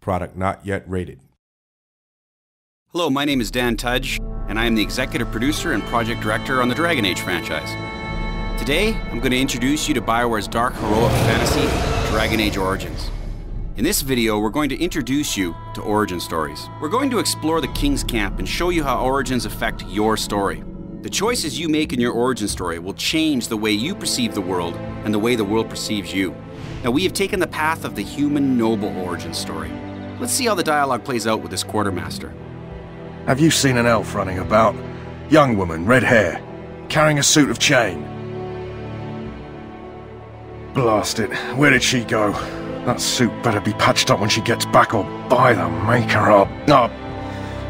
Product not yet rated. Hello, my name is Dan Tudge, and I am the executive producer and project director on the Dragon Age franchise. Today, I'm going to introduce you to BioWare's dark heroic fantasy, Dragon Age Origins. In this video, we're going to introduce you to origin stories. We're going to explore the King's Camp and show you how origins affect your story. The choices you make in your origin story will change the way you perceive the world and the way the world perceives you. Now, we have taken the path of the human noble origin story. Let's see how the dialogue plays out with this quartermaster. Have you seen an elf running about? Young woman, red hair, carrying a suit of chain. Blast it, where did she go? That suit better be patched up when she gets back, or by the maker up. No,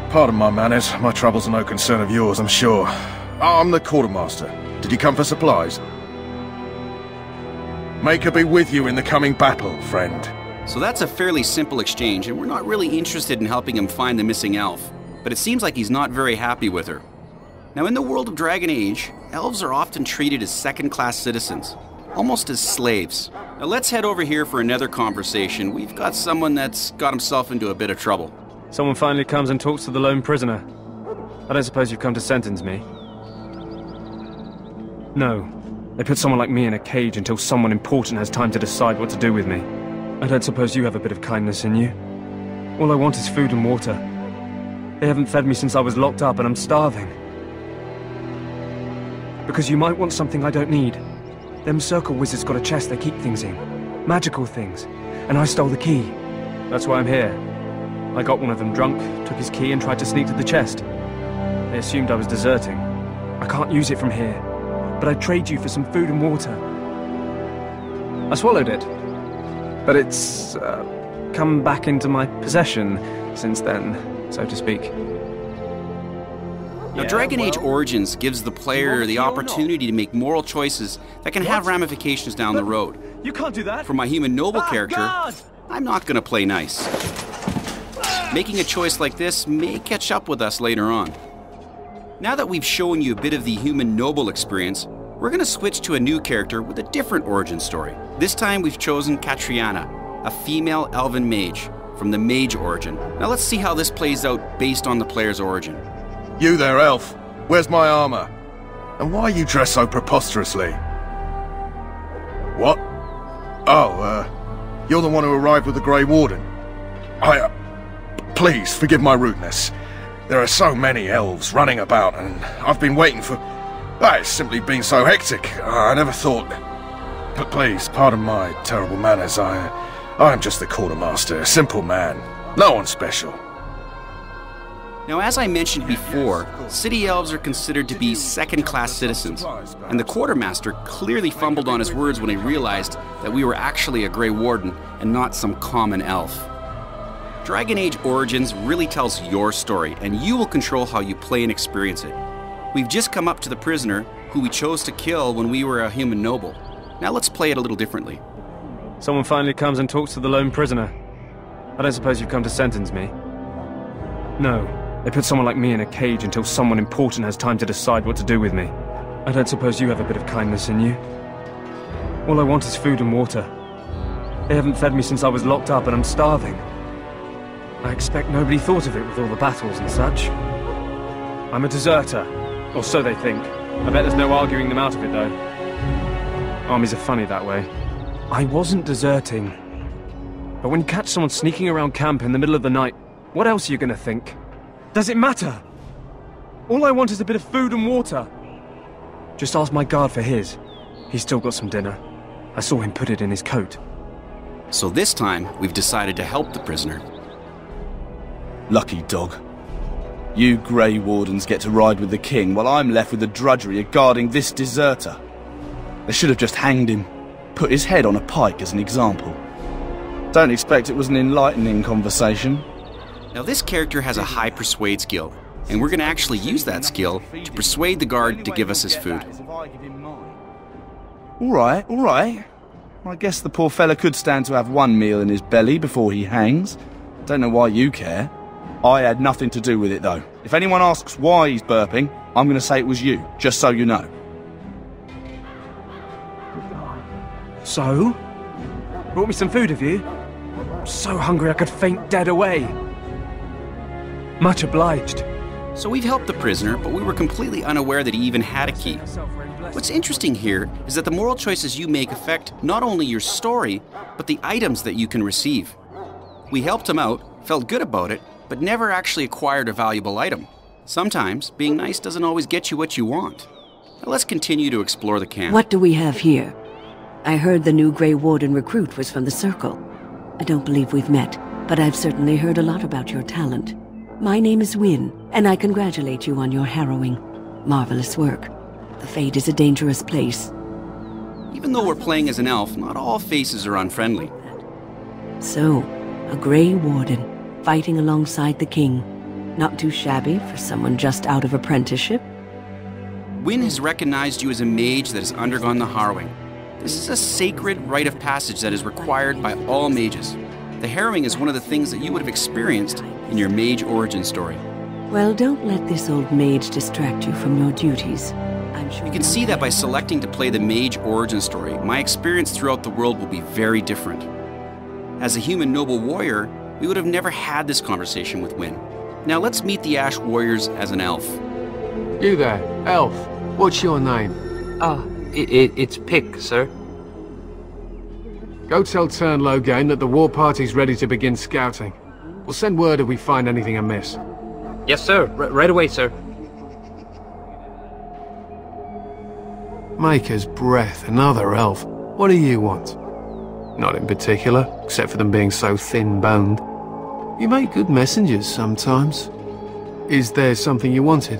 pardon my manners, my troubles are no concern of yours, I'm sure. I'm the quartermaster. Did you come for supplies? May her be with you in the coming battle, friend. So that's a fairly simple exchange, and we're not really interested in helping him find the missing elf. But it seems like he's not very happy with her. Now, in the world of Dragon Age, elves are often treated as second-class citizens, almost as slaves. Now let's head over here for another conversation. We've got someone that's got himself into a bit of trouble. Someone finally comes and talks to the lone prisoner. I don't suppose you've come to sentence me? No. They put someone like me in a cage until someone important has time to decide what to do with me. I don't suppose you have a bit of kindness in you? All I want is food and water. They haven't fed me since I was locked up and I'm starving. Because you might want something I don't need. Them circle wizards got a chest they keep things in. Magical things. And I stole the key. That's why I'm here. I got one of them drunk, took his key and tried to sneak to the chest. They assumed I was deserting. I can't use it from here. But I'd trade you for some food and water. I swallowed it. But it's come back into my possession since then, so to speak. Now, Dragon Age Origins gives the player the opportunity to make moral choices that can have ramifications down the road. You can't do that! For my human noble character, I'm not going to play nice. Making a choice like this may catch up with us later on. Now that we've shown you a bit of the human noble experience, we're going to switch to a new character with a different origin story. This time we've chosen Katriana, a female elven mage from the mage origin. Now let's see how this plays out based on the player's origin. You there, elf. Where's my armor? And why are you dressed so preposterously? What? Oh, you're the one who arrived with the Grey Warden. Please, forgive my rudeness. There are so many elves running about, and I've been waiting for... It's simply been so hectic. I never thought... But please, pardon my terrible manners. I'm just the quartermaster, a simple man. No one special. Now, as I mentioned before, city elves are considered to be second-class citizens, and the quartermaster clearly fumbled on his words when he realized that we were actually a Grey Warden and not some common elf. Dragon Age Origins really tells your story, and you will control how you play and experience it. We've just come up to the prisoner, who we chose to kill when we were a human noble. Now let's play it a little differently. Someone finally comes and talks to the lone prisoner. I don't suppose you've come to sentence me? No. They put someone like me in a cage until someone important has time to decide what to do with me. I don't suppose you have a bit of kindness in you? All I want is food and water. They haven't fed me since I was locked up and I'm starving. I expect nobody thought of it with all the battles and such. I'm a deserter, or so they think. I bet there's no arguing them out of it, though. Armies are funny that way. I wasn't deserting. But when you catch someone sneaking around camp in the middle of the night, what else are you gonna think? Does it matter? All I want is a bit of food and water. Just ask my guard for his. He's still got some dinner. I saw him put it in his coat. So this time, we've decided to help the prisoner. Lucky dog. You Grey Wardens get to ride with the king, while I'm left with the drudgery of guarding this deserter. They should have just hanged him, put his head on a pike as an example. Don't expect it was an enlightening conversation. Now this character has a high persuade skill, and we're going to actually use that skill to persuade the guard to give us his food. Alright. I guess the poor fella could stand to have one meal in his belly before he hangs. Don't know why you care. I had nothing to do with it, though. If anyone asks why he's burping, I'm going to say it was you, just so you know. So? Brought me some food, have you? so hungry I could faint dead away. Much obliged. So we've helped the prisoner, but we were completely unaware that he even had a key. What's interesting here is that the moral choices you make affect not only your story, but the items that you can receive. We helped him out, felt good about it, but never actually acquired a valuable item. Sometimes, being nice doesn't always get you what you want. Now let's continue to explore the camp. What do we have here? I heard the new Grey Warden recruit was from the Circle. I don't believe we've met, but I've certainly heard a lot about your talent. My name is Wynne, and I congratulate you on your harrowing, marvelous work. The Fade is a dangerous place. Even though we're playing as an elf, not all faces are unfriendly. So, a Grey Warden, fighting alongside the King. Not too shabby for someone just out of apprenticeship. Wynne has recognized you as a mage that has undergone the harrowing. This is a sacred rite of passage that is required by all mages. The harrowing is one of the things that you would have experienced in your mage origin story. Well, don't let this old mage distract you from your duties. I'm sure You can see that by selecting to play the mage origin story, my experience throughout the world will be very different. As a human noble warrior, we would have never had this conversation with Wynne. Now let's meet the Ash Warriors as an elf. You there, elf. What's your name? It's Pick, sir. Go tell Turnlogane that the war party's ready to begin scouting. We'll send word if we find anything amiss. Yes, sir. Right away, sir. Maker's Breath, another elf. What do you want? Not in particular, except for them being so thin-boned. You make good messengers sometimes. Is there something you wanted?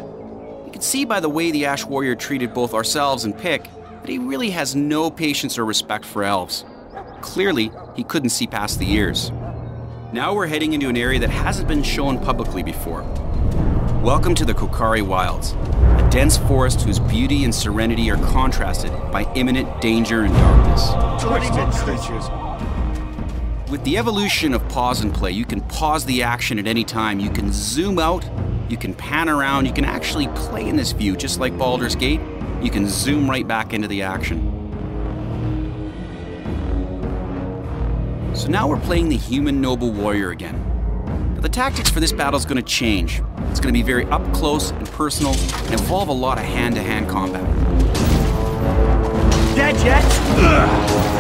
You can see by the way the Ash Warrior treated both ourselves and Pick that he really has no patience or respect for elves. Clearly, he couldn't see past the years. Now we're heading into an area that hasn't been shown publicly before. Welcome to the Kokari Wilds, a dense forest whose beauty and serenity are contrasted by imminent danger and darkness. Twisted stitches. With the evolution of pause and play, you can pause the action at any time. You can zoom out, you can pan around, you can actually play in this view, just like Baldur's Gate. You can zoom right back into the action. So now we're playing the human noble warrior again. Now the tactics for this battle is going to change. It's going to be very up close and personal and involve a lot of hand-to-hand combat. Dead yet?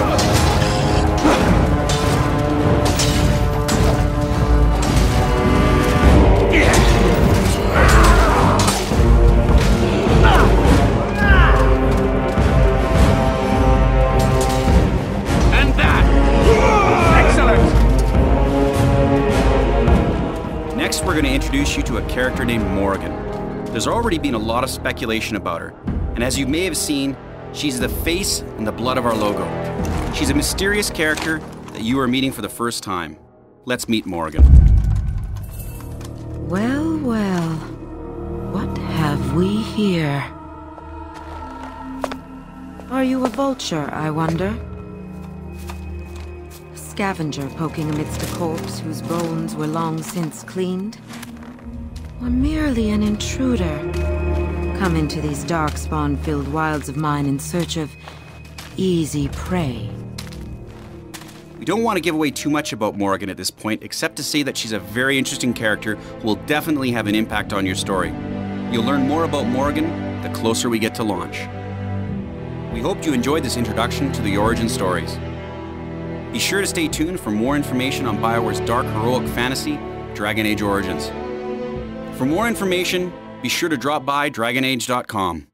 Next, we're going to introduce you to a character named Morrigan. There's already been a lot of speculation about her, and as you may have seen, she's the face and the blood of our logo. She's a mysterious character that you are meeting for the first time. Let's meet Morrigan. Well, well. What have we here? Are you a vulture, I wonder? A scavenger poking amidst a corpse whose bones were long since cleaned? Or merely an intruder? Come into these darkspawn-filled wilds of mine in search of easy prey. We don't want to give away too much about Morrigan at this point, except to say that she's a very interesting character who will definitely have an impact on your story. You'll learn more about Morrigan the closer we get to launch. We hope you enjoyed this introduction to the origin stories. Be sure to stay tuned for more information on BioWare's dark heroic fantasy, Dragon Age Origins. For more information, be sure to drop by DragonAge.com.